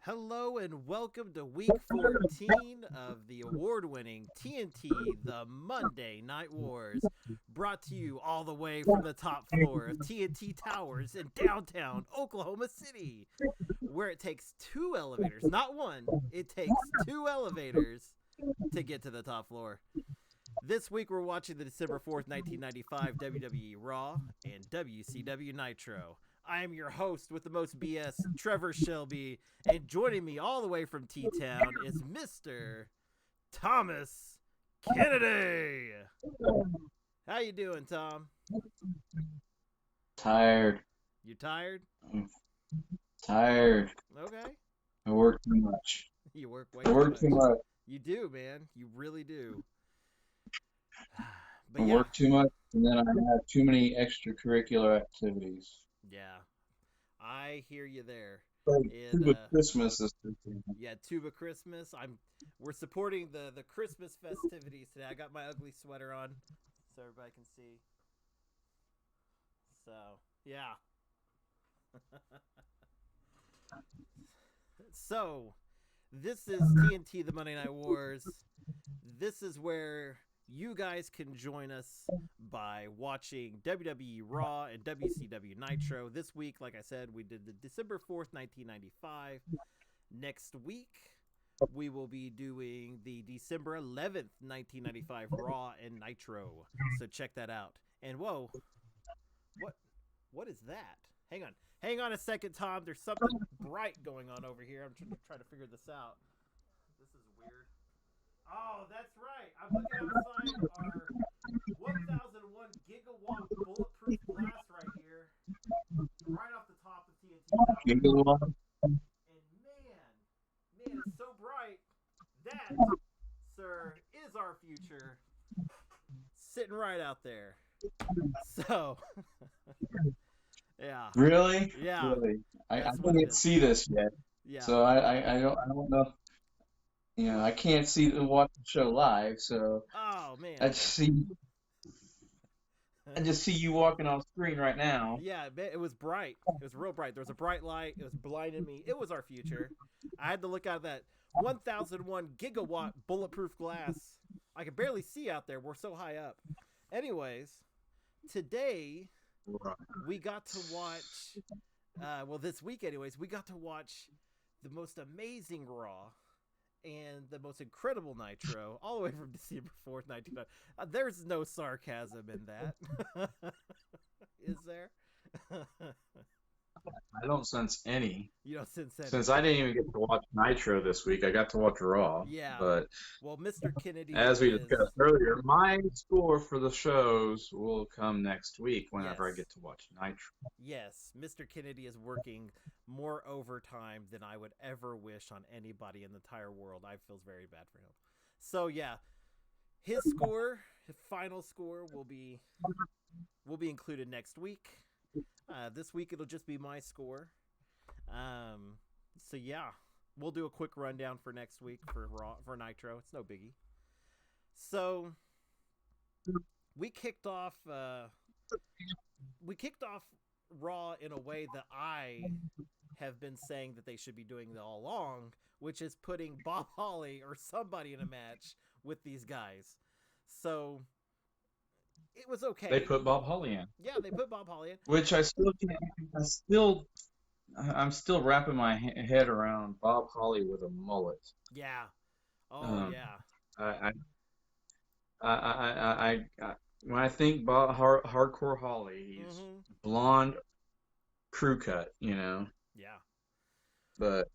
Hello and welcome to week 14 of the award-winning TNT The Monday Night Wars, brought to you all the way from the top floor of TNT Towers in downtown Oklahoma City, where it takes two elevators, not one, it takes two elevators to get to the top floor. This week we're watching the December 4th, 1995 WWE Raw and WCW Nitro. I am your host with the most BS, Trevor Shelby, and joining me all the way from T-Town is Mr. Thomas Kennedy. How you doing, Tom? Tired. You tired? I'm tired. Okay. I work too much. You work way I work too much. You do, man. You really do. I work too much, and then I have too many extracurricular activities. Yeah, I hear you there. Tuba Christmas this weekend. Yeah, Tuba Christmas. We're supporting the Christmas festivities today. I got my ugly sweater on so everybody can see. So, yeah. So, this is TNT The Monday Night Wars. This is where you guys can join us by watching WWE Raw and WCW Nitro. This week, like I said, we did the December 4th, 1995. Next week, we will be doing the December 11th, 1995 Raw and Nitro. So check that out. And whoa, what is that? Hang on a second, Tom. There's something bright going on over here. I'm trying to figure this out. This is weird. Oh, that's right. I'm looking outside our 1001 gigawatt bulletproof glass right here, right off the top of TNT Tower. And man, it's so bright. That, sir, is our future. Sitting right out there. So, yeah. Really? Yeah. Really? I can't see this yet. Yeah. So I don't know. You know, I can't watch the show live, so oh man, I just see you walking on screen right now. Yeah, it was bright. It was real bright. There was a bright light. It was blinding me. It was our future. I had to look out of that 1001 gigawatt bulletproof glass. I could barely see out there. We're so high up. Anyways, today we got to watch. This week, anyways, we got to watch the most amazing Raw and the most incredible Nitro, all the way from December 4th, 1990. There's no sarcasm in that. Is there? I don't sense any. You don't sense any. Since I didn't even get to watch Nitro this week, I got to watch Raw. Yeah. But well, Mr. Kennedy, as we discussed earlier, my score for the shows will come next week whenever I get to watch Nitro. Yes, Mr. Kennedy is working more overtime than I would ever wish on anybody in the entire world. I feel very bad for him. So yeah, his final score will be included next week. This week it'll just be my score. So yeah, we'll do a quick rundown for next week for Nitro. It's no biggie. So we kicked off Raw in a way that I have been saying that they should be doing all along, which is putting Bob Holly or somebody in a match with these guys. So it was okay. They put Bob Holly in. Yeah, they put Bob Holly in. Which I'm still wrapping my head around Bob Holly with a mullet. Yeah. Oh yeah. I when I think Bob Hardcore Holly, he's blonde, crew cut, you know. Yeah. But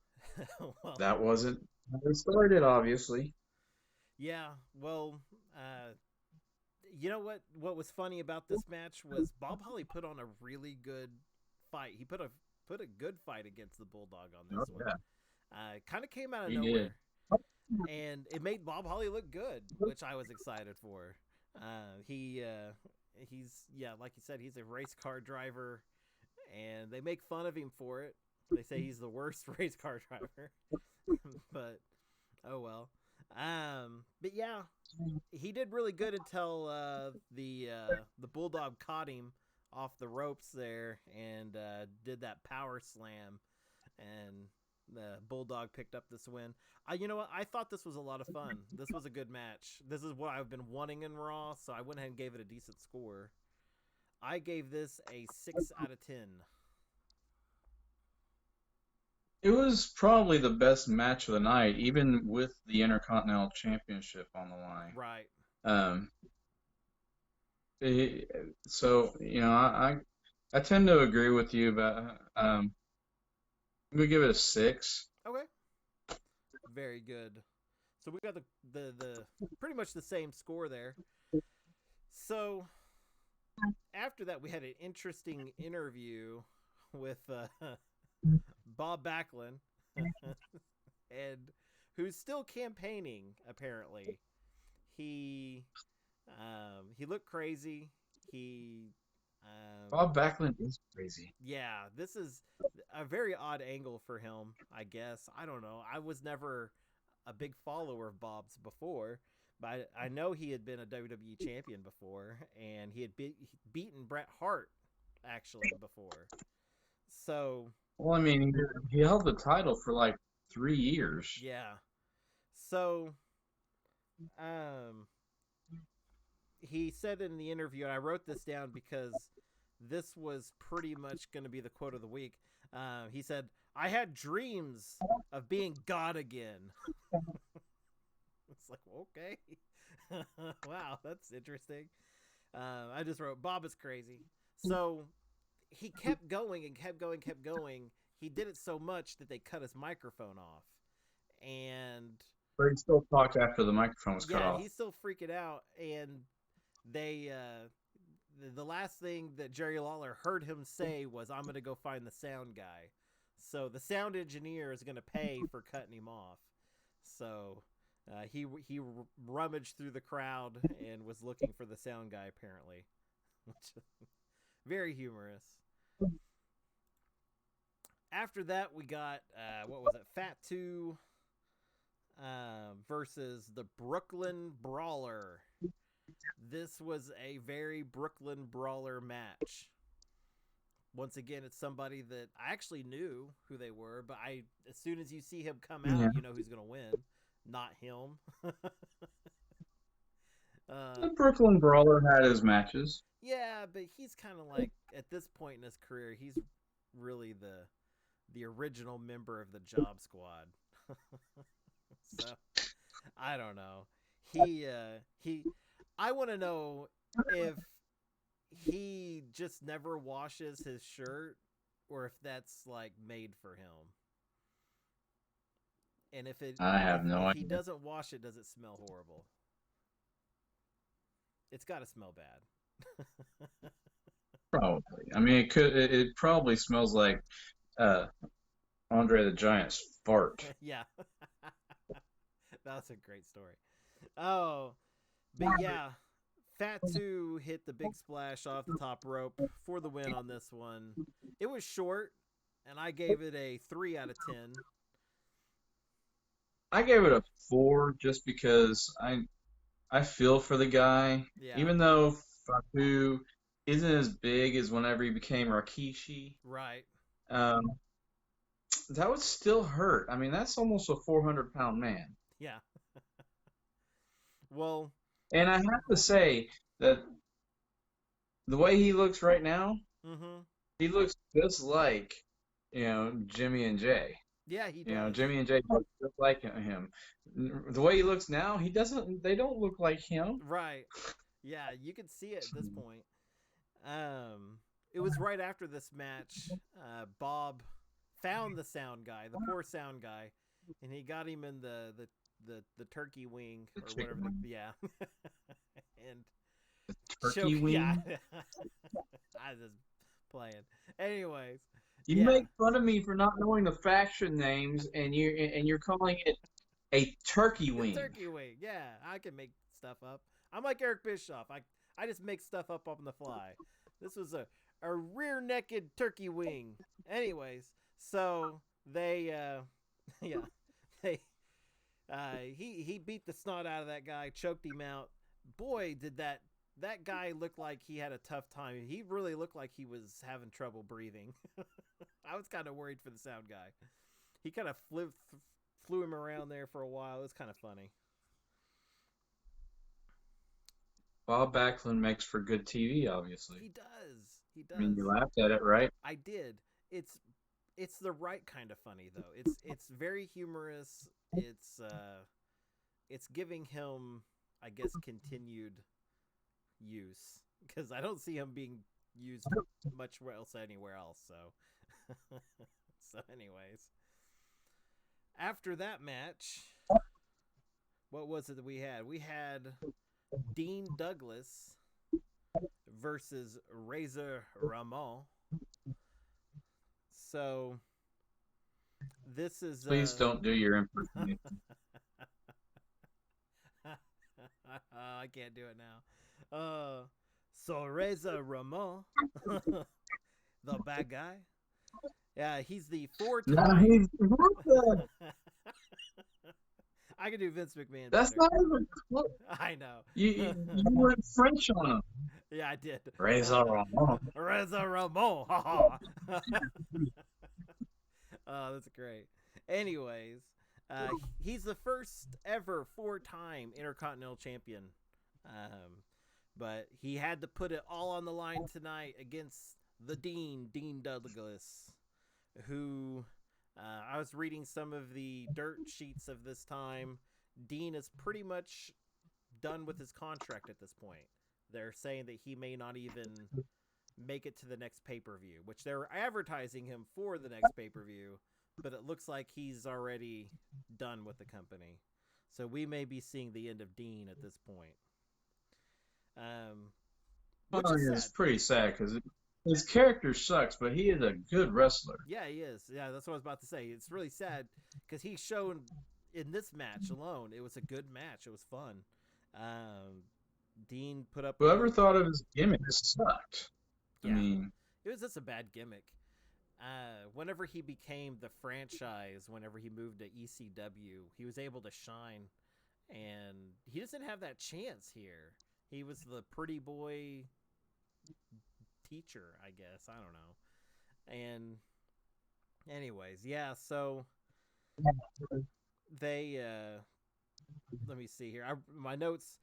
that wasn't how it started, obviously. Yeah. Well, you know what was funny about this match was Bob Holly put on a really good fight. He put a good fight against the Bulldog on this one. Yeah. Kind of came out of nowhere. And it made Bob Holly look good, which I was excited for. He's like you said, he's a race car driver, and they make fun of him for it. They say he's the worst race car driver, but oh well. But yeah, he did really good until the Bulldog caught him off the ropes there and did that power slam, and The Bulldog picked up this win. You know what? I thought this was a lot of fun. This was a good match. This is what I've been wanting in Raw, so I went ahead and gave it a decent score. I gave this a 6 out of 10. It was probably the best match of the night, even with the Intercontinental Championship on the line. Right. So I tend to agree with you, but I'm gonna give it a 6. Okay. Very good. So we got the pretty much the same score there. So after that, we had an interesting interview with Bob Backlund, and who's still campaigning. Apparently, he looked crazy. Bob Backlund is crazy. Yeah, this is a very odd angle for him, I guess. I don't know. I was never a big follower of Bob's before, but I know he had been a WWE champion before, and he had beaten Bret Hart actually before. So, well, I mean, he held the title for like 3 years. Yeah. So, he said in the interview, and I wrote this down because this was pretty much going to be the quote of the week. He said, "I had dreams of being God again." It's like, okay. Wow, that's interesting. I just wrote, Bob is crazy. So he kept going and kept going, kept going. He did it so much that they cut his microphone off. But he still talked after the microphone was cut off. Yeah, he's still freaking out. And they, the last thing that Jerry Lawler heard him say was, "I'm going to go find the sound guy." So the sound engineer is going to pay for cutting him off. So he rummaged through the crowd and was looking for the sound guy, apparently. Very humorous. After that, we got, what was it? Fatu versus the Brooklyn Brawler. This was a very Brooklyn Brawler match. Once again, it's somebody that I actually knew who they were, but as soon as you see him come out, you know who's going to win. Not him. The Brooklyn Brawler had his matches. Yeah, but he's kind of like, at this point in his career, he's really the original member of the Job Squad. So, I don't know. I want to know if he just never washes his shirt or if that's like made for him. And if I have no idea. He doesn't wash it, does it smell horrible? It's got to smell bad. Probably. I mean, it probably smells like Andre the Giant's fart. Yeah. That's a great story. Oh, but yeah, Fatu hit the big splash off the top rope for the win on this one. It was short, and I gave it a 3 out of 10. I gave it a 4 just because I feel for the guy. Yeah. Even though Fatu isn't as big as whenever he became Rikishi. Right. That would still hurt. I mean, that's almost a 400-pound man. Yeah. Well. And I have to say that the way he looks right now, he looks just like, Jimmy and Jay. Yeah, he does. Jimmy and Jay look just like him. The way he looks now, they don't look like him. Right. Yeah, you can see it at this point. It was right after this match, Bob found the sound guy, the poor sound guy, and he got him in the turkey wing or whatever. Yeah. And the turkey wing? Yeah. I was just playing. Anyways. You make fun of me for not knowing the faction names, and you're calling it a turkey wing. Turkey wing, yeah. I can make stuff up. I'm like Eric Bischoff. I just make stuff up on the fly. This was a rear-naked turkey wing. Anyways, so they, he beat the snot out of that guy, choked him out. Boy, did that guy look like he had a tough time. He really looked like he was having trouble breathing. I was kind of worried for the sound guy. He kind of flew him around there for a while. It was kind of funny. Bob Backlund makes for good TV, obviously. He does. He does. I mean, you laughed at it, right? I did. It's the right kind of funny though. It's very humorous. It's giving him, I guess, continued use, because I don't see him being used much else anywhere else. So anyways, after that match, what was it that we had? We had Dean Douglas versus Razor Ramon. So this is please don't do your impersonation. I can't do it now. So Razor Ramon, the bad guy. Yeah, he's the four-time. I can do Vince McMahon. That's better. not even close. I know. You went French on him. Yeah, I did. Razor Ramon. Razor Ramon. Oh, that's great. Anyways, he's the first ever four-time Intercontinental Champion. But he had to put it all on the line tonight against the Dean Douglas, who I was reading some of the dirt sheets of this time. Dean is pretty much done with his contract at this point. They're saying that he may not even make it to the next pay-per-view, which they're advertising him for the next pay-per-view, but it looks like he's already done with the company. So we may be seeing the end of Dean at this point. It's pretty sad because his character sucks, but he is a good wrestler. Yeah, he is. Yeah, that's what I was about to say. It's really sad because he's shown in this match alone. It was a good match. It was fun. Dean put up. Whoever thought of his gimmick sucked. Yeah, I mean, it was just a bad gimmick. Whenever he became the franchise, whenever he moved to ECW, he was able to shine, and he doesn't have that chance here. He was the pretty boy teacher, I guess. I don't know. And anyways, yeah, so they let me see here. My notes,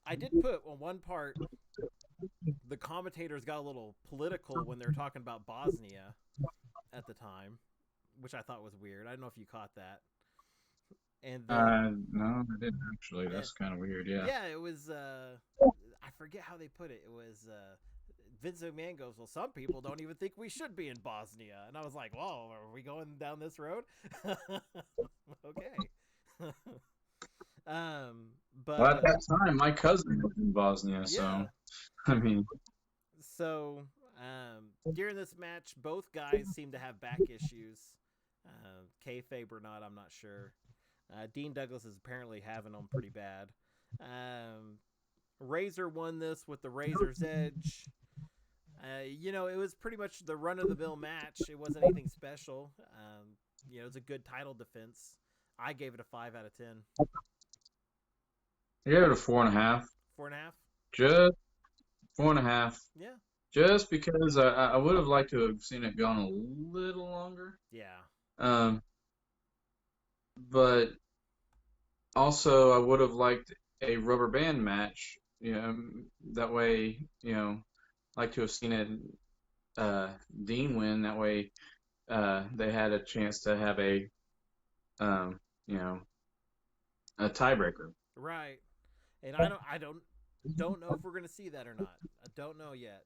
I did put on one part, the commentators got a little political when they were talking about Bosnia at the time, which I thought was weird. I don't know if you caught that. And then, no, I didn't actually. That's kind of weird, yeah. Yeah, it was, I forget how they put it. It was, Vince McMahon goes, well, some people don't even think we should be in Bosnia. And I was like, whoa, are we going down this road? Okay. But well, at that time, my cousin was in Bosnia, yeah. so, I mean. So, during this match, both guys seem to have back issues. Kayfabe or not, I'm not sure. Dean Douglas is apparently having them pretty bad. Razor won this with the Razor's Edge. It was pretty much the run-of-the-mill match. It wasn't anything special. It was a good title defense. I gave it a 5 out of 10. I gave it a 4.5. 4.5? Just 4.5. Yeah. Just because I would have liked to have seen it gone a little longer. Yeah. But also I would have liked a rubber band match. That way, like to have seen it Dean win. That way, they had a chance to have a tiebreaker. Right. And I don't know if we're gonna see that or not. I don't know yet.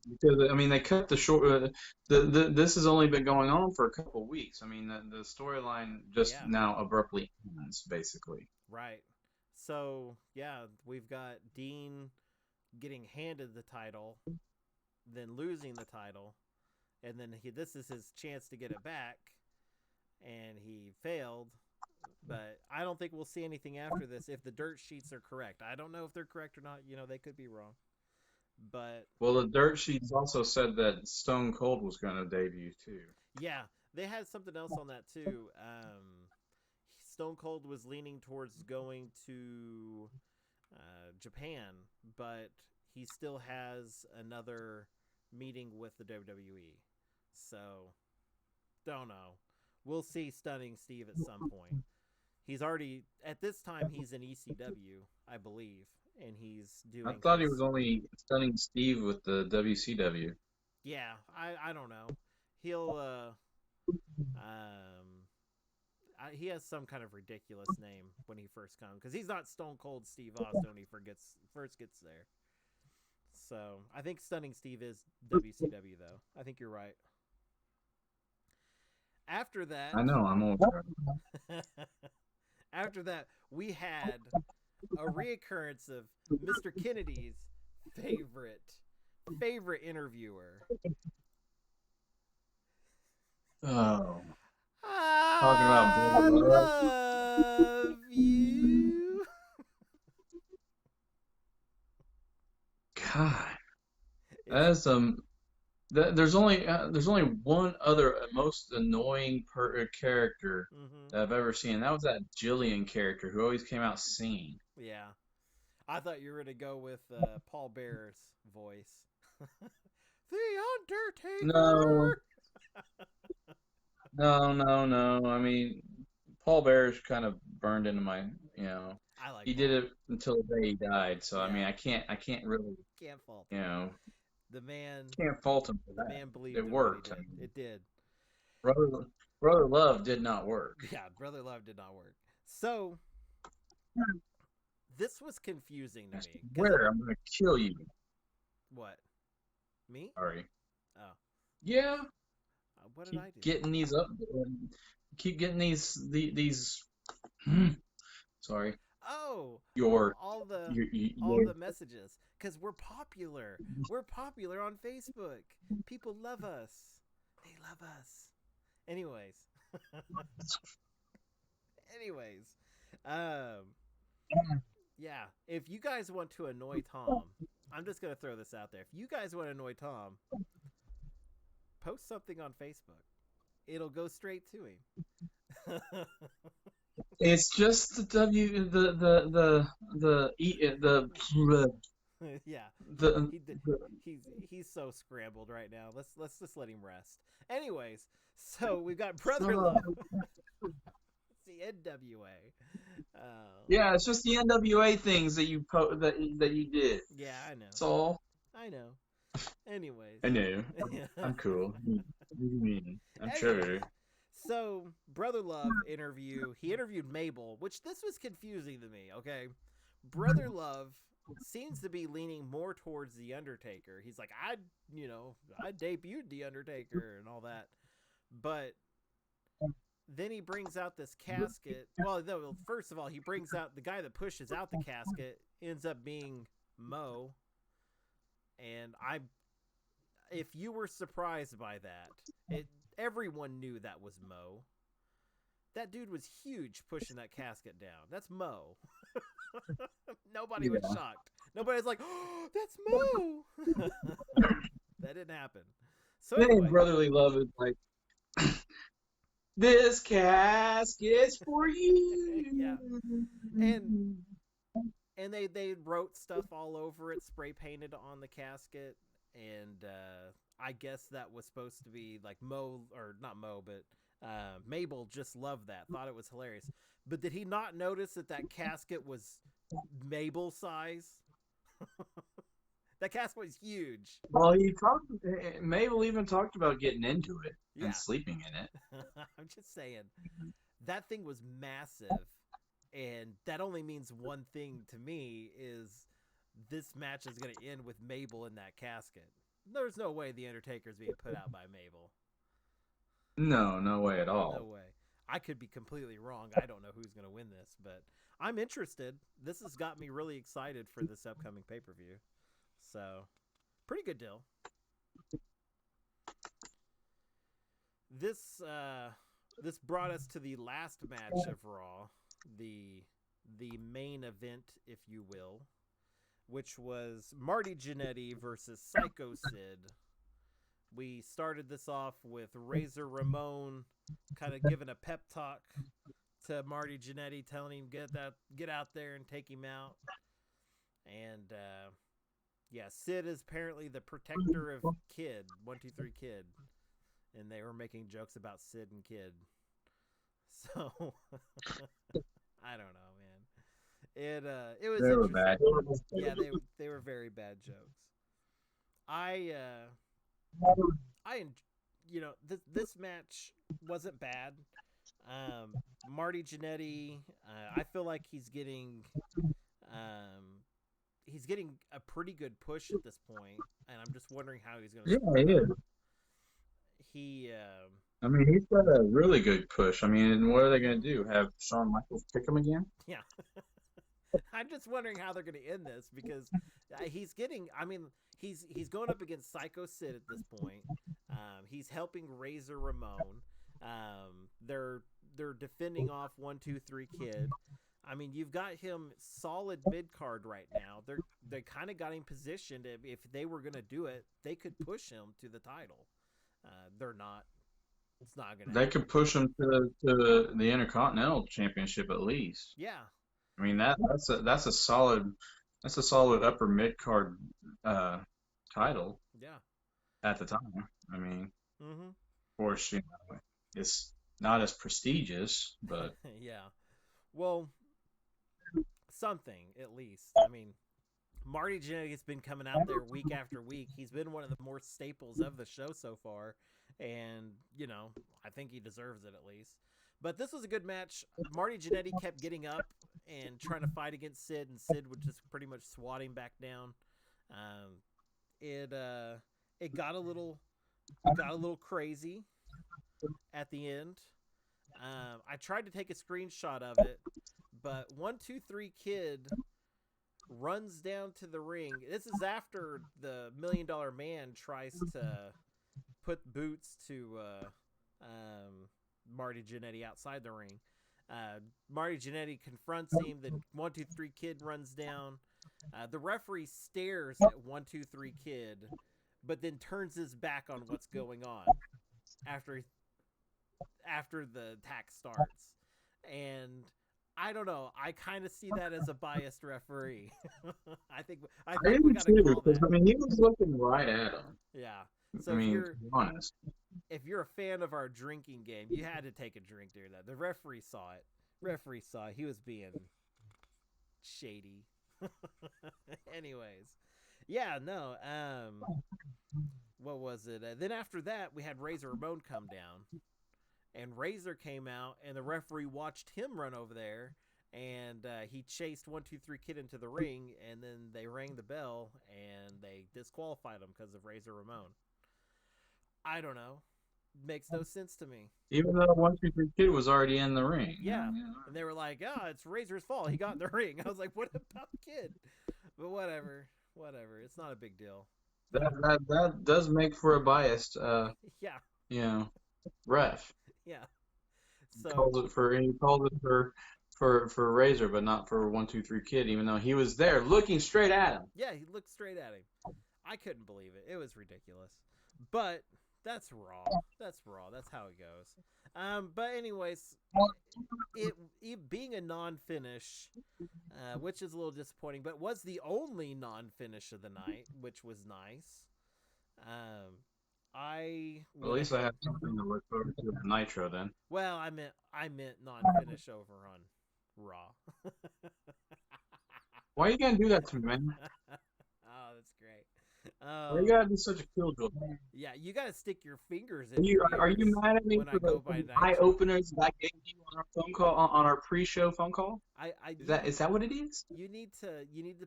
Because I mean, they cut the short. This has only been going on for a couple weeks. I mean, the storyline just now abruptly ends, basically. Right. So yeah, we've got Dean getting handed the title, then losing the title, and then this is his chance to get it back, and he failed. But I don't think we'll see anything after this if the dirt sheets are correct. I don't know if they're correct or not. They could be wrong. But well, the dirt sheets also said that Stone Cold was going to debut too. Yeah, they had something else on that too. Stone Cold was leaning towards going to Japan, but he still has another meeting with the WWE. So, don't know. we'll see Stunning Steve at some point. He's already at this time he's in ECW, I believe, and he's I doing thought he his. was only Stunning Steve with the WCW. Yeah, I don't know. He'll he has some kind of ridiculous name when he first comes because he's not Stone Cold Steve Austin when he first gets there. So I think Stunning Steve is WCW though. I think you're right. After that, I know, I'm old. after that, we had a reoccurrence of Mr. Kennedy's favorite interviewer. Oh, talking about I love you. God, that's there's only one other most annoying character that I've ever seen. That was that Jillian character who always came out singing. Yeah, I thought you were gonna go with Paul Bearer's voice. The No, Undertaker. no. I mean, Paul Bear's kind of burned into my, I like he Paul. did it until the day he died. So I mean, Yeah. I can't really, Can't fault you him. know, The man. can't fault him for The that. man believed It in worked. what I he did. mean, It did. Brother Love did not work. Yeah, Brother Love did not work. So this was confusing to I me. swear I'm gonna kill you. What? Me? Sorry. Oh. Yeah. What did Keep I do? getting these up. Keep getting these. Sorry. Oh, Your all the your messages because we're popular. We're popular on Facebook. People love us. They love us. Anyways. Anyways. Yeah, if you guys want to annoy Tom, I'm just going to throw this out there. If you guys want to annoy Tom, post something on Facebook. It'll go straight to him. It's just Yeah, the he's so scrambled right now. Let's just let him rest. Anyways, so we've got Brother the Love. It's the NWA. yeah, it's just the NWA things that that you did. Yeah, I know. That's all. I know. Anyways. I know. I'm cool. What do you mean? I'm Anyways, sure. so Brother Love he interviewed Mabel, which this was confusing to me, okay? Brother Love seems to be leaning more towards the Undertaker. He's like, I debuted the Undertaker and all that. But then he brings out this casket. Well, no, first of all, he brings out the guy that pushes out the casket ends up being Mo. And if you were surprised by that, everyone knew that was Mo. That dude was huge pushing that casket down. That's Mo. Nobody was shocked. Nobody's like, oh, that's Mo. That didn't happen. So anyway, Brotherly Love is like, this casket's for you. Yeah. And they wrote stuff all over it, spray painted on the casket, and I guess that was supposed to be like Mo, or not Mo, but Mabel just loved that, thought it was hilarious. But did he not notice that casket was Mabel size? That casket was huge. Well, Mabel even talked about getting into it and sleeping in it. I'm just saying, that thing was massive. And that only means one thing to me is this match is going to end with Mabel in that casket. There's no way the Undertaker's being put out by Mabel. No way at all. No way. I could be completely wrong. I don't know who's going to win this, but I'm interested. This has got me really excited for this upcoming pay-per-view. So, pretty good deal. This brought us to the last match of Raw. The main event, if you will, which was Marty Jannetty versus Sycho Sid. We started this off with Razor Ramon kind of giving a pep talk to Marty Jannetty, telling him get out there and take him out. And Sid is apparently the protector of Kid, 1, 2, 3 Kid, and they were making jokes about Sid and Kid. So I don't know, man. It was They were interesting. bad. Yeah, they were very bad jokes. I I this match wasn't bad. Marty Jannetty, I feel like um, he's getting a pretty good push at this point, and I'm just wondering how he's going to Yeah, screw he it up. is. He I mean, he's got a really good push. I mean, what are they going to do? Have Shawn Michaels pick him again? yeah. I'm just wondering how they're going to end this because he's getting. I mean, he's going up against Sycho Sid at this point. He's helping Razor Ramon. They're defending off 1-2-3 Kid. I mean, you've got him solid mid card right now. They kind of got him positioned. If they were going to do it, they could push him to the title. They're not. It's not going to They happen. could push him to the Intercontinental Championship at least. Yeah, I mean, that's a solid upper mid card uh, title yeah. at the time. I mean, Mm-hmm. of course, it's not as prestigious, but Yeah. Well, something at least. I mean, Marty Jannetty has been coming out there week after week. He's been one of the more staples of the show so far, and I think he deserves it at least. But this was a good match. Marty Jannetty kept getting up and trying to fight against Sid, and Sid would just pretty much swat him back down. Um, it got a little crazy at the end. I tried to take a screenshot of it, but 1-2-3 Kid runs down to the ring. This is after the $1 Million Man tries to put boots to Marty Jannetty outside the ring. Marty Jannetty confronts him. The 1-2-3 Kid runs down. The referee stares at 1-2-3 Kid, but then turns his back on what's going on after the attack starts. And I don't know. I kind of see that as a biased referee. I think I we didn't got to too, call because that. I mean, he was looking right at him. Yeah. I So mean, to be honest. if you're a fan of our drinking game, you had to take a drink during that. The referee saw it. Referee saw it. He was being shady. Anyways, yeah, no. What was it? Then after that, we had Razor Ramon come down, and Razor came out, and the referee watched him run over there, and he chased 1-2-3 Kid into the ring, and then they rang the bell, and they disqualified him because of Razor Ramon. I don't know. Makes no sense to me. Even though 1-2-3 Kid was already in the ring. Yeah. And they were like, it's Razor's fault. He got in the ring. I was like, what about Kid? But whatever. Whatever. It's not a big deal. That does make for a biased, Yeah. Ref. Yeah. He So calls it for Razor, but not for 1-2-3 Kid, even though he was there looking straight at him. yeah, he looked straight at him. I couldn't believe it. It was ridiculous. But that's Raw. That's Raw. That's how it goes. But anyways, it being a non-finish, which is a little disappointing, but was the only non-finish of the night, which was nice. At least I have something to look forward to at Nitro then. Well, I meant non-finish over on Raw. Why are you gonna do that to me, man? Oh, that's great. Why you gotta be such a killjoy? Yeah, you gotta stick your fingers in. Are you mad at me when I for go the by eye Nitro? openers that I gave you on our phone call on our pre-show phone call? Is that what it is? You need to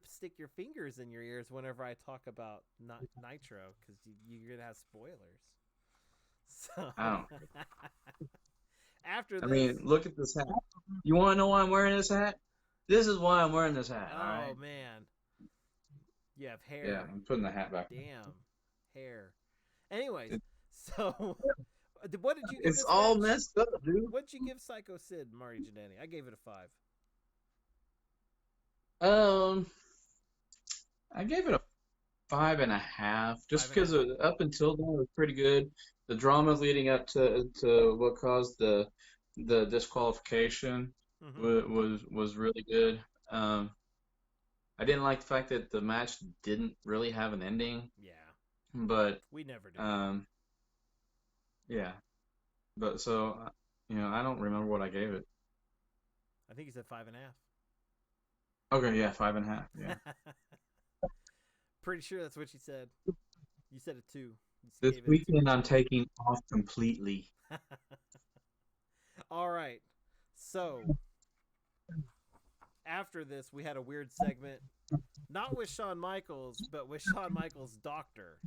stick your fingers in your ears whenever I talk about Nitro because you're gonna have spoilers. So Oh. after I this, mean, look at this hat. You want to know why I'm wearing this hat? This is why I'm wearing this hat. oh All right. man, you have hair. Yeah, I'm putting the hat back. Damn, hair. Anyways, so what did you give It's this all match? messed up, dude. What'd you give Sycho Sid, Marty Jannetty? I gave it a 5. I gave it a 5.5, just 5.5. because up until then it was pretty good. The drama leading up to what caused the disqualification was really good. I didn't like the fact that the match didn't really have an ending, Yeah, but we never do. yeah. But so I don't remember what I gave it. I think you said 5.5. Okay, yeah, 5.5. Yeah. Pretty sure that's what you said. You said it 2. You This gave it a 2. weekend I'm taking off completely. All right. So after this, we had a weird segment, not with Shawn Michaels, but with Shawn Michaels' doctor.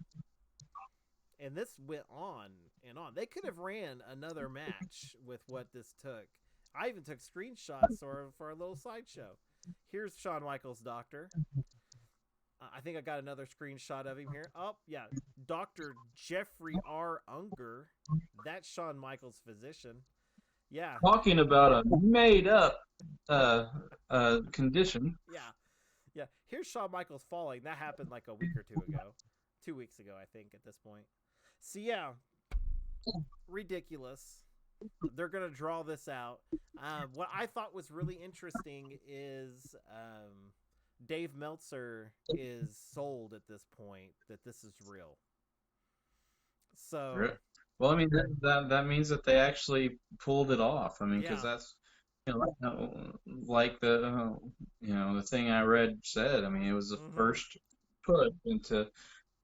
And this went on and on. They could have ran another match with what this took. I even took screenshots for our little sideshow. Here's Shawn Michaels' doctor. I think I got another screenshot of him here. Oh, yeah. Dr. Jeffrey R. Unger. That's Shawn Michaels' physician. Yeah. Talking about a made up condition. Yeah. Yeah. Here's Shawn Michaels falling. That happened like a week or 2 ago. 2 weeks ago, I think, at this point. So, yeah. Ridiculous. They're going to draw this out. What I thought was really interesting is Dave Meltzer is sold at this point that this is real. So, well, I mean that means that they actually pulled it off. I mean, because yeah. that's like the the thing I read said. I mean, it was the first push into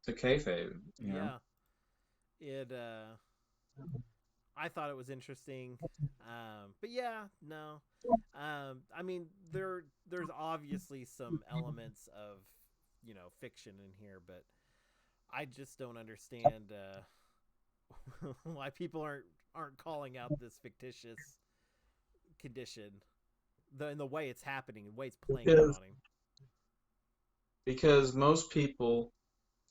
kayfabe. Yeah. It. I thought it was interesting, but yeah, no. I mean, there's obviously some elements of fiction in here, but I just don't understand why people aren't calling out this fictitious condition, in the way it's happening, the way it's playing out on him. Because most people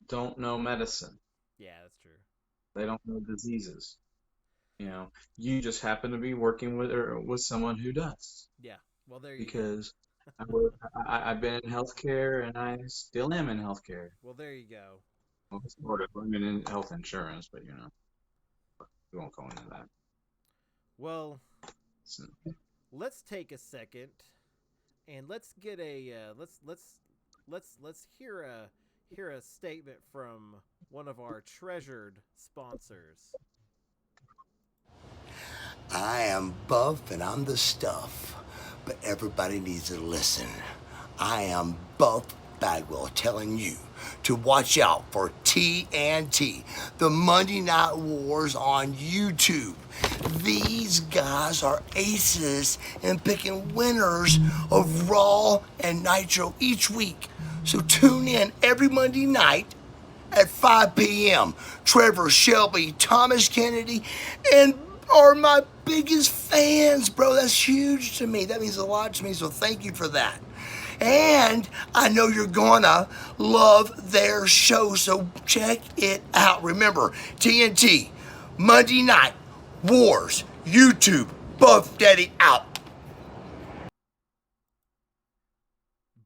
don't know medicine. Yeah, that's true. They don't know diseases. You just happen to be working with someone who does. Yeah. Well, there you go. Because I've been in healthcare and I still am in healthcare. Well, there you go. Well, sort of. I'm in health insurance, but we won't go into that. Well, let's take a second and let's get a let's hear a statement from one of our treasured sponsors. I am Buff and I'm the stuff, but everybody needs to listen. I am Buff Bagwell telling you to watch out for TNT, the Monday Night Wars on YouTube. These guys are aces in picking winners of RAW and NITRO each week. So tune in every Monday night at 5 p.m. Trevor Shelby, Thomas Kennedy, and are my biggest fans, bro. That's huge to me. That means a lot to me, so thank you for that. And I know you're gonna love their show, so check it out. Remember, TNT, Monday Night Wars, YouTube, Buff Daddy out.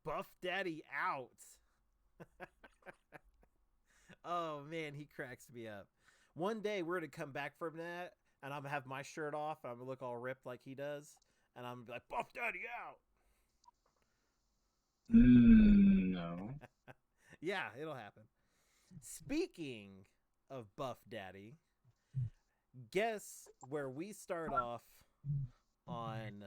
Buff Daddy out. Oh, man, he cracks me up. One day we're going to come back from that, and I'm going to have my shirt off, and I'm going to look all ripped like he does, and I'm going to be like, Buff Daddy out. No. Yeah, it'll happen. Speaking of Buff Daddy, guess where we start off on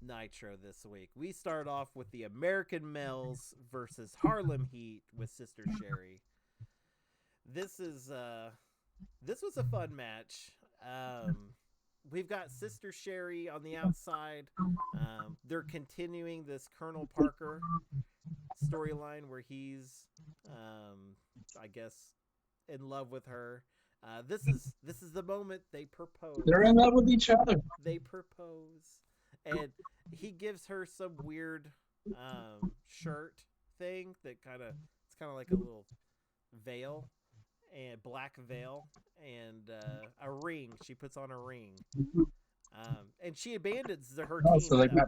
Nitro this week? We start off with the American Males versus Harlem Heat with Sister Sherry. This was a fun match. We've got Sister Sherry on the outside. They're continuing this Colonel Parker storyline where he's, I guess, in love with her. This is the moment they propose. They're in love with each other. They propose, and he gives her some weird shirt thing that it's kind of like a little veil, and black veil, and a ring. She puts on a ring, and she abandons her team. So like that.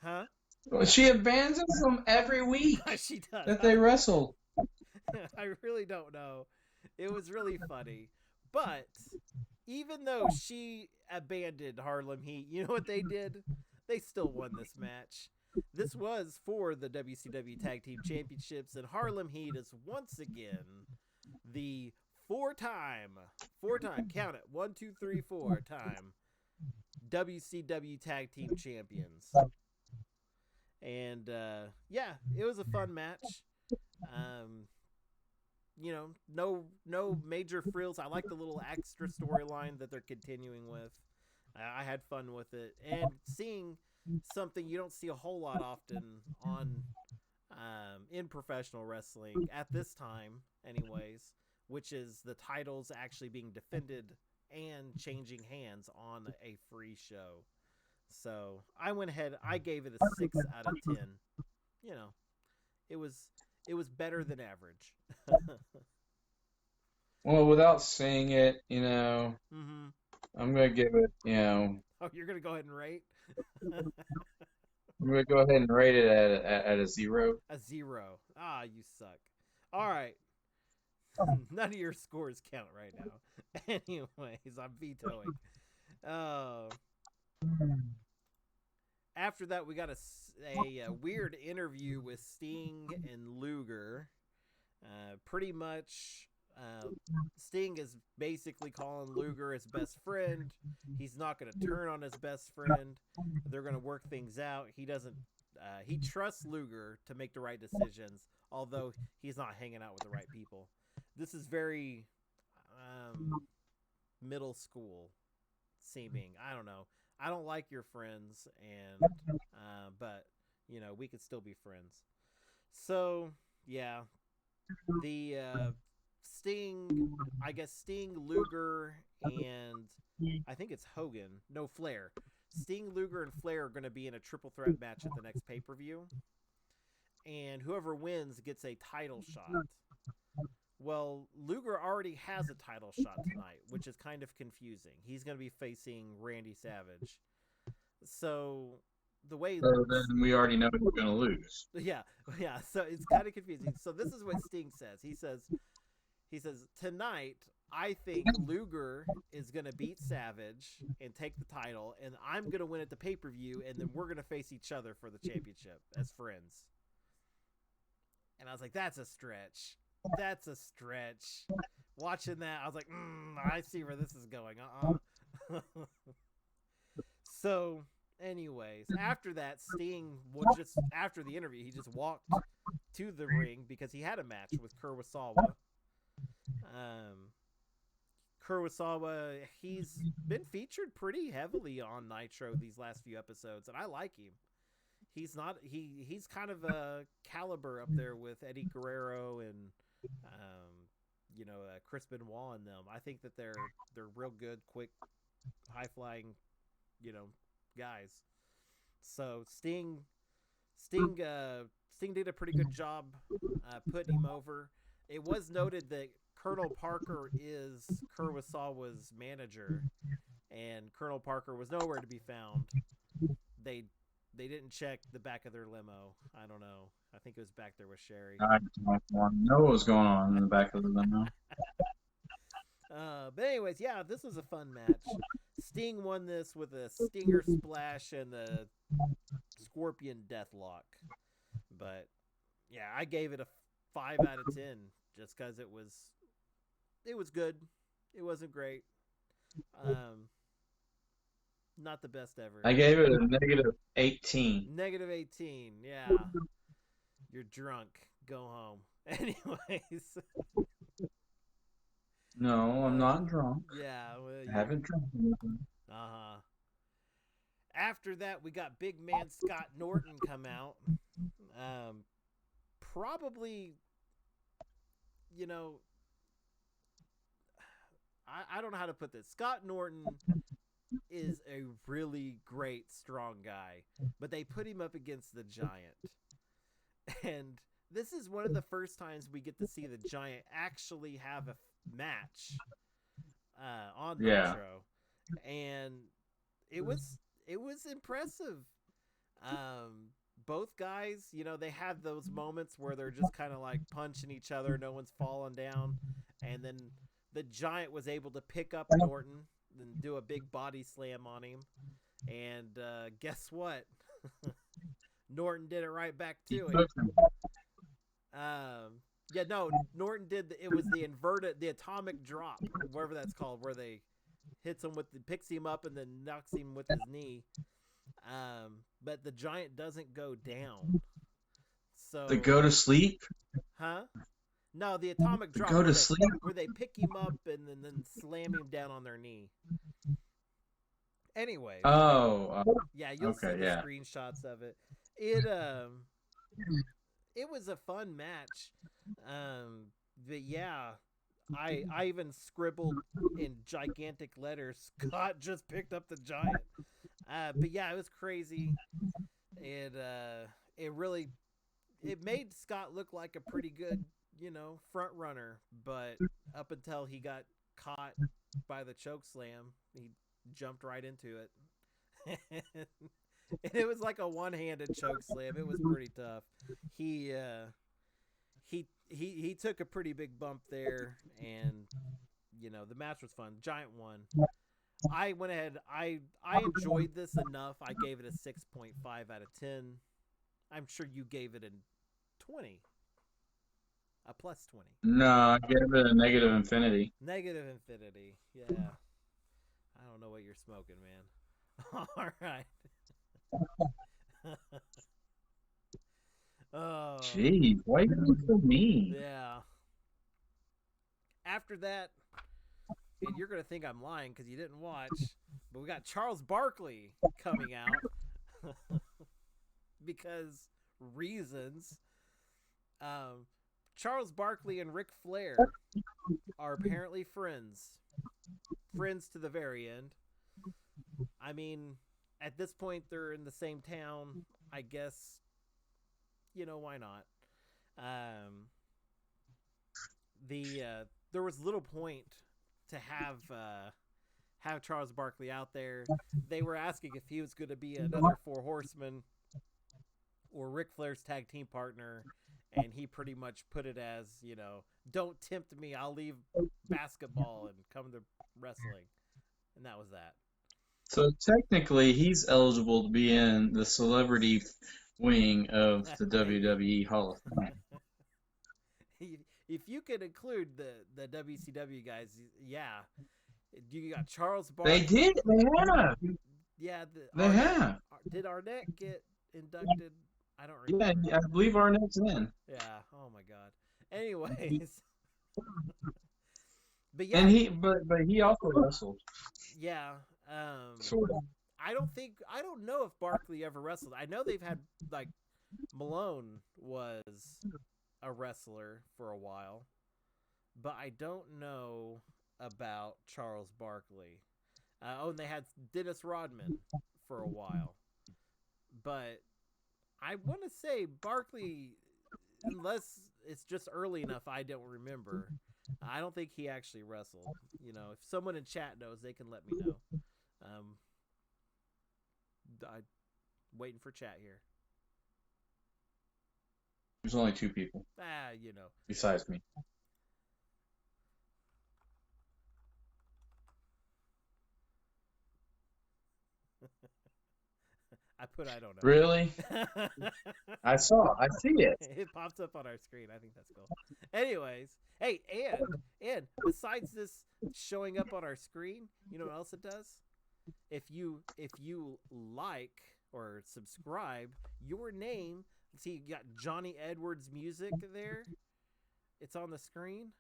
Huh? Well, she abandons them every week. She does. That they wrestle. I really don't know. It was really funny. But even though she abandoned Harlem Heat, you know what they did? They still won this match. This was for the WCW Tag Team Championships, and Harlem Heat is once again the four-time 4-time, count it, 1, 2, 3, 4-time WCW Tag Team Champions. And yeah, it was a fun match. You know, no major frills. I like the little extra storyline that they're continuing with. I had fun with it, and seeing something you don't see a whole lot often on in professional wrestling at this time, anyways, which is the titles actually being defended and changing hands on a free show. So I went ahead. I gave it a 6 out of 10. You know, it was better than average. Well, without seeing it, Mm-hmm. I'm gonna give it, Oh, you're gonna go ahead and rate I'm gonna go ahead and rate it at a 0. a 0. Ah, you suck. All right. None of your scores count right now. Anyways, I'm vetoing. After that, we got a weird interview with Sting and Luger. Pretty much, Sting is basically calling Luger his best friend. He's not going to turn on his best friend. They're going to work things out. He doesn't. He trusts Luger to make the right decisions, although he's not hanging out with the right people. This is very middle school seeming. I don't know. I don't like your friends, and but we could still be friends. So yeah, the Sting, I guess Sting, Luger, and I think it's Hogan. No, Flair. Sting, Luger, and Flair are going to be in a triple threat match at the next pay-per-view, and whoever wins gets a title shot. Well, Luger already has a title shot tonight, which is kind of confusing. He's going to be facing Randy Savage. So the way... So then we already know who's going to lose. Yeah, so it's kind of confusing. So this is what Sting says. He says, tonight, I think Luger is going to beat Savage and take the title, and I'm going to win at the pay-per-view, and then we're going to face each other for the championship as friends. And I was like, that's a stretch. That's a stretch. Watching that, I was like, I see where this is going. So, anyways, after that, Sting after the interview, he just walked to the ring because he had a match with Kurosawa. Kurosawa, he's been featured pretty heavily on Nitro these last few episodes, and I like him. He's kind of a caliber up there with Eddie Guerrero and Chris Benoit and them. I think that they're real good, quick, high flying, guys. So Sting did a pretty good job putting him over. It was noted that Colonel Parker is Kurosawa's manager, and Colonel Parker was nowhere to be found. They didn't check the back of their limo. I don't know. I think it was back there with Sherry. I don't know what was going on in the back of the limo. But anyways, yeah, this was a fun match. Sting won this with a Stinger Splash and the Scorpion Deathlock. But yeah, I gave it a 5 out of 10 just because it was good. It wasn't great. Not the best ever. I gave it a negative 18. Negative 18, yeah. You're drunk. Go home. Anyways. No, I'm not drunk. Yeah. Well, I haven't drunk anything. Uh-huh. After that, we got big man Scott Norton come out. Probably, I don't know how to put this. Scott Norton is a really great, strong guy, but they put him up against the Giant. And this is one of the first times we get to see the Giant actually have a match on Nitro. And it was impressive. Both guys, they have those moments where they're just kind of like punching each other, no one's falling down, and then the Giant was able to pick up Norton and do a big body slam on him, and guess what? Norton did it right back to him. Yeah, no, Norton did. It was the atomic drop, whatever that's called, where they picks him up and then knocks him with his knee. But the Giant doesn't go down. So The go to sleep? Huh? No, the atomic drop Go to sleep? where they pick him up and then slam him down on their knee. Anyway. Yeah, you'll see the screenshots of it. It was a fun match. But yeah, I even scribbled in gigantic letters, Scott just picked up the Giant. But yeah, it was crazy. It made Scott look like a pretty good, front runner, but up until he got caught by the choke slam, he jumped right into it. And it was like a one-handed choke slam. It was pretty tough. He took a pretty big bump there, and the match was fun. Giant won. I went ahead. I enjoyed this enough. I gave it a 6.5 out of 10. I'm sure you gave it a 20. A plus 20. No, I gave it a negative infinity. Negative infinity. Yeah. I don't know what you're smoking, man. All right. Oh. Jeez, why are you so mean? Yeah. After that, and you're going to think I'm lying because you didn't watch, but we got Charles Barkley coming out because reasons. Charles Barkley and Ric Flair are apparently friends to the very end. I mean, at this point, they're in the same town. I guess, why not? There was little point to have Charles Barkley out there. They were asking if he was going to be another Four Horsemen or Ric Flair's tag team partner, and he pretty much put it as, don't tempt me, I'll leave basketball and come to wrestling. And that was that. So technically, he's eligible to be in the celebrity wing of the WWE Hall of Fame. If you could include the WCW guys, yeah. You got Charles Barkley. They did. They have. Yeah. They have. Did Arnett get inducted? I don't remember. Yeah, I believe Arnett's in. Yeah. Oh my God. Anyways. But yeah. And he also wrestled. Yeah. Sort of. I don't know if Barkley ever wrestled. I know they've had, like, Malone was a wrestler for a while, but I don't know about Charles Barkley. And they had Dennis Rodman for a while, but I want to say Barkley, unless it's just early enough, I don't remember. I don't think he actually wrestled. If someone in chat knows, they can let me know. I'm waiting for chat here. There's only two people. Besides me. I don't know. Really? I see it. It pops up on our screen. I think that's cool. Anyways, hey, and besides this showing up on our screen, you know what else it does? If you like or subscribe, your name, see, you got Johnny Edwards music there. It's on the screen.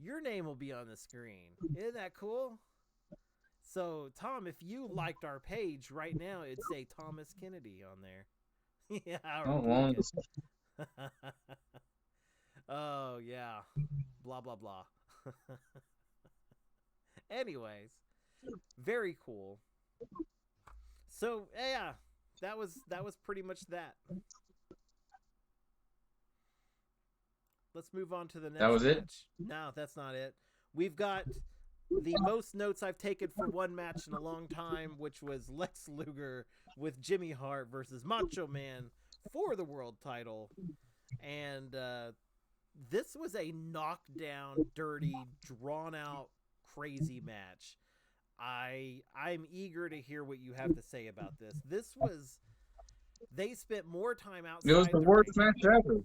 Your name will be on the screen. Isn't that cool? So, Tom, if you liked our page right now, it'd say Thomas Kennedy on there. Yeah. Oh, yeah. Blah, blah, blah. Anyways, very cool. So, yeah, that was pretty much that. Let's move on to the next That was match. it? No, that's not it. We've got the most notes I've taken for one match in a long time, which was Lex Luger with Jimmy Hart versus Macho Man for the world title. And this was a knockdown, dirty, drawn-out, crazy match. I'm eager to hear what you have to say about this. They spent more time outside. It was the worst match ever.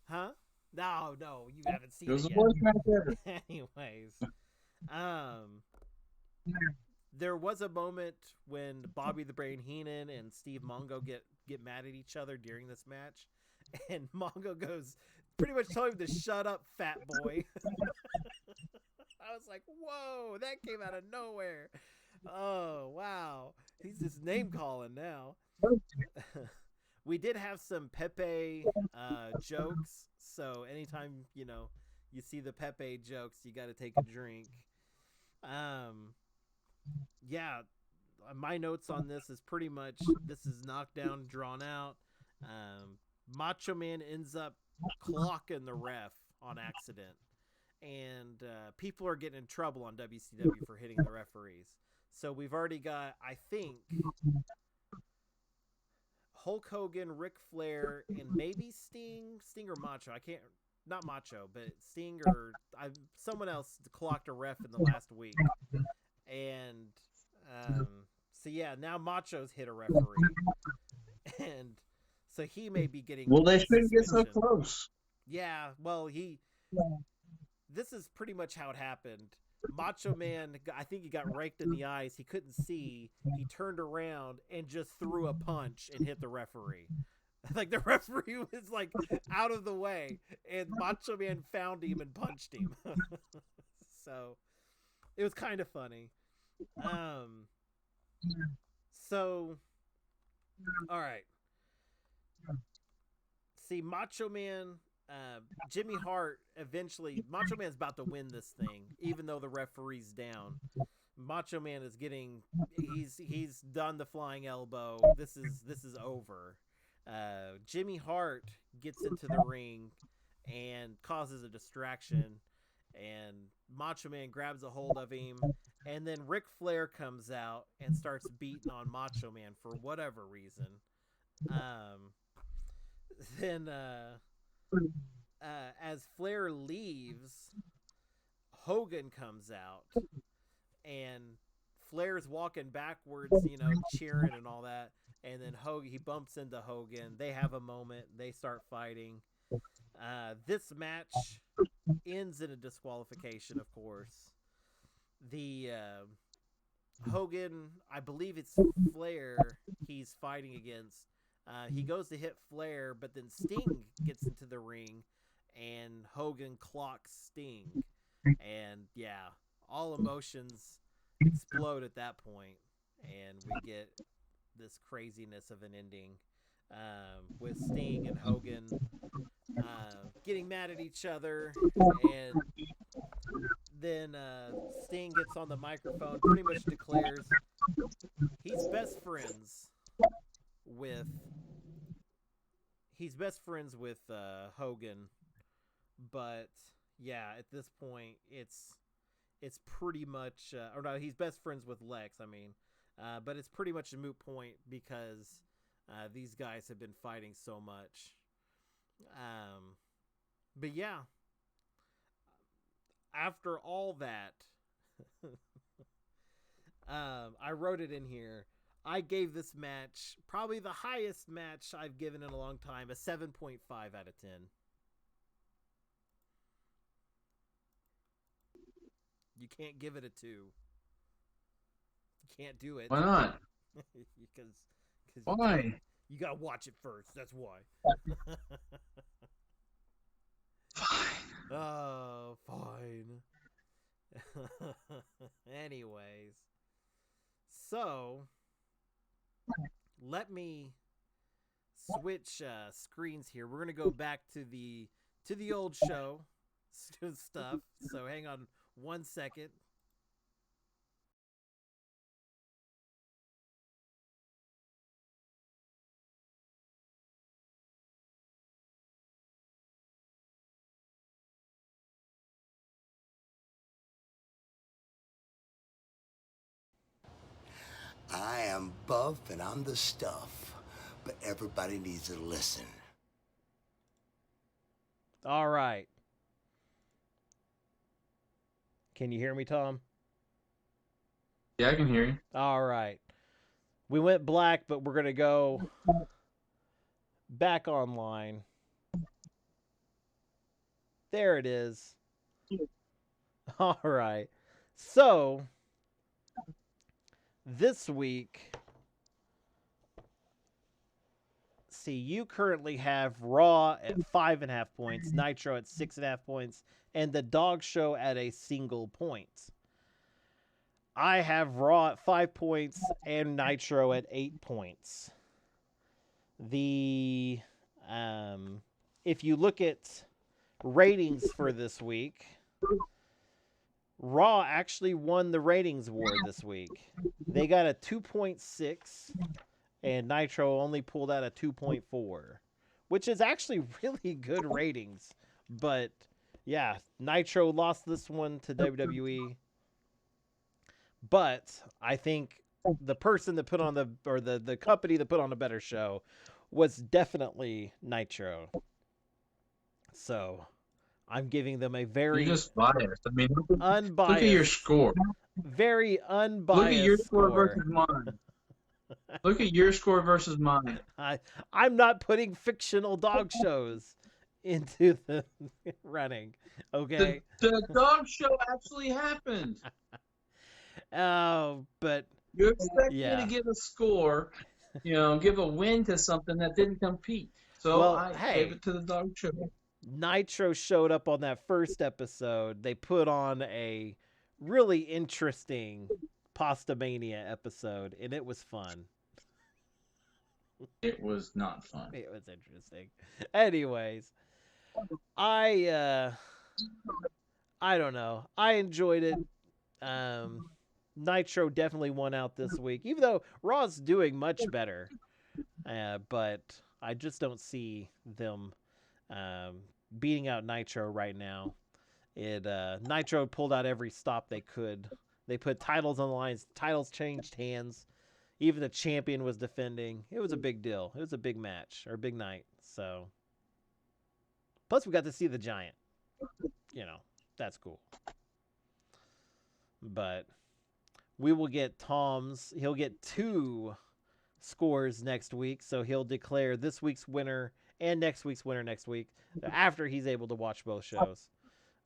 Huh? No, you haven't seen It was it the yet. worst match ever. Anyways, there was a moment when Bobby the Brain Heenan and Steve Mongo get mad at each other during this match, and Mongo goes pretty much telling him to shut up, fat boy. I was like, whoa, that came out of nowhere. Oh, wow. He's just name calling now. We did have some Pepe jokes, so anytime, you see the Pepe jokes, you got to take a drink. Yeah, my notes on this is pretty much this is knockdown, drawn out. Macho Man ends up clocking the ref on accident, and people are getting in trouble on WCW for hitting the referees. So we've already got, I think, Hulk Hogan, Ric Flair, and maybe Sting or Macho. I can't, not Macho, but Sting or someone else clocked a ref in the last week. And so yeah, now Macho's hit a referee, and so he may be getting. Well, they shouldn't get so suspension. close. Yeah, well, this is pretty much how it happened. Macho Man, I think he got raked in the eyes. He couldn't see. He turned around and just threw a punch and hit the referee. Like, the referee was, like, out of the way, and Macho Man found him and punched him. So, it was kind of funny. So, all right. See, Macho Man... Jimmy Hart eventually, Macho Man's about to win this thing, even though the referee's down. Macho Man is getting, he's done the flying elbow. This is over. Jimmy Hart gets into the ring and causes a distraction, and Macho Man grabs a hold of him, and then Ric Flair comes out and starts beating on Macho Man for whatever reason. Then as Flair leaves, Hogan comes out, and Flair's walking backwards, cheering and all that, and then he bumps into Hogan. They have a moment. They start fighting. This match ends in a disqualification, of course. The Hogan, I believe it's Flair he's fighting against. He goes to hit Flair, but then Sting gets into the ring, and Hogan clocks Sting. And, yeah, all emotions explode at that point, and we get this craziness of an ending with Sting and Hogan getting mad at each other, and then Sting gets on the microphone, pretty much declares he's best friends with Hogan, but yeah, at this point it's pretty much or no, he's best friends with Lex, but it's pretty much a moot point because these guys have been fighting so much. But yeah, after all that, I wrote it in here. I gave this match probably the highest match I've given in a long time, a 7.5 out of 10. You can't give it a 2. You can't do it. Why not? because Why? you gotta watch it first. That's why. Fine. Oh, fine. Anyways, so let me switch screens here. We're gonna go back to the old show stuff. So hang on 1 second. I am buff and I'm the stuff, but everybody needs to listen. All right. Can you hear me, Tom? Yeah, I can hear you. All right. We went black, but we're going to go back online. There it is. All right. So, this week, see, you currently have Raw at 5.5 points, Nitro at 6.5 points, and the Dog Show at a single point. I have Raw at 5 points and Nitro at 8 points. The if you look at ratings for this week, Raw actually won the ratings war this week. They got a 2.6, and Nitro only pulled out a 2.4, which is actually really good ratings. But yeah, Nitro lost this one to WWE. But I think the person that put on the company that put on a better show was definitely Nitro. So I'm giving them a very You're just biased. I mean, unbiased. look at your score. Very unbiased. Look at your score score. versus mine. Look at your score versus mine. I'm not putting fictional dog shows into the running. Okay. The dog show actually happened. Oh, but You expect yeah. me to give a score, give a win to something that didn't compete. So Well, I hey. gave it to the dog show. Nitro showed up on that first episode. They put on a really interesting Pasta Mania episode, and it was fun. It was not fun. It was interesting. Anyways, I don't know. I enjoyed it. Nitro definitely won out this week, even though Raw's doing much better. But I just don't see them beating out Nitro right now. Nitro pulled out every stop they could. They put titles on the lines. Titles changed hands. Even the champion was defending. It was a big deal. It was a big match or a big night. So, plus we got to see the Giant. That's cool. But we will get Tom's. He'll get 2 scores next week, so he'll declare this week's winner and next week's winner next week after he's able to watch both shows.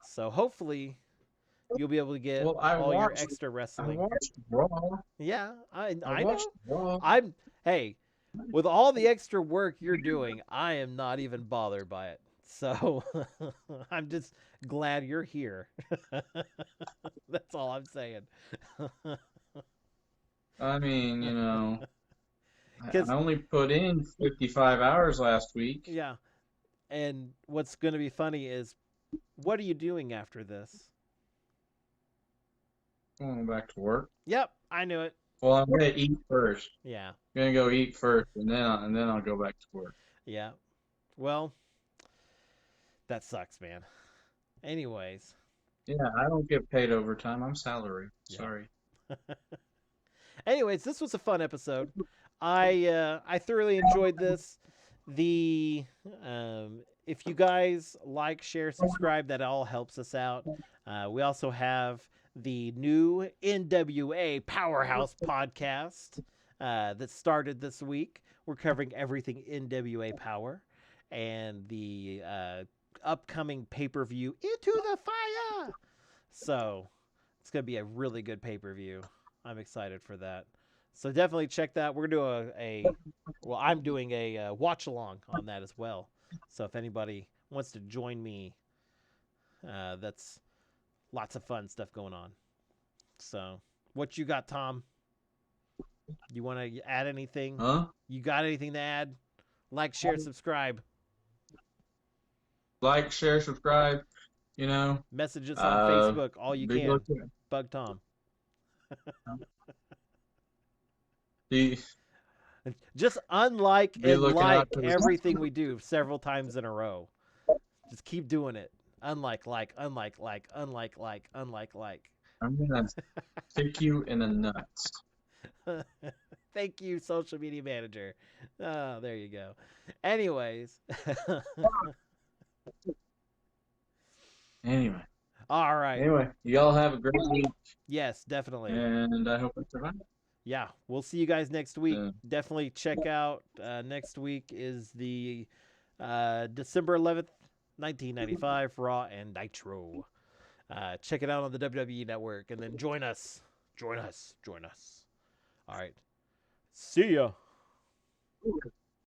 So hopefully you'll be able to get your extra wrestling. I watched Raw. Yeah, I watched know. Raw. Hey, with all the extra work you're doing, I am not even bothered by it. So I'm just glad you're here. That's all I'm saying. I mean, I only put in 55 hours last week. Yeah. And what's going to be funny is, what are you doing after this? Going back to work. Yep, I knew it. Well, I'm going to eat first. Yeah. I'm going to go eat first, and then I'll go back to work. Yeah. Well, that sucks, man. Anyways. Yeah, I don't get paid overtime. I'm salary. Yeah. Sorry. Anyways, this was a fun episode. I thoroughly enjoyed this. If you guys like, share, subscribe, that all helps us out. We also have the new NWA Powerhouse podcast that started this week. We're covering everything NWA Power and the upcoming pay-per-view Into the Fire. So it's going to be a really good pay-per-view. I'm excited for that. So definitely check that. We're going to do I'm doing a watch-along on that as well. So if anybody wants to join me, that's lots of fun stuff going on. So what you got, Tom? You want to add anything? Huh? You got anything to add? Like, share, subscribe. Like, share, subscribe. Message us on Facebook, all you can. Bug Tom. Just unlike and like everything we do several times in a row. Just keep doing it. Unlike. I'm gonna kick you in the nuts. Thank you, social media manager. Oh, there you go. Anyways. Anyway. All right. Anyway, y'all have a great week. Yes, definitely. And I hope it's survive. Yeah, we'll see you guys next week. Definitely check out next week is the December 11th 1995 Raw and Nitro. Check it out on the WWE Network, and then join us. Join us. All right. See ya.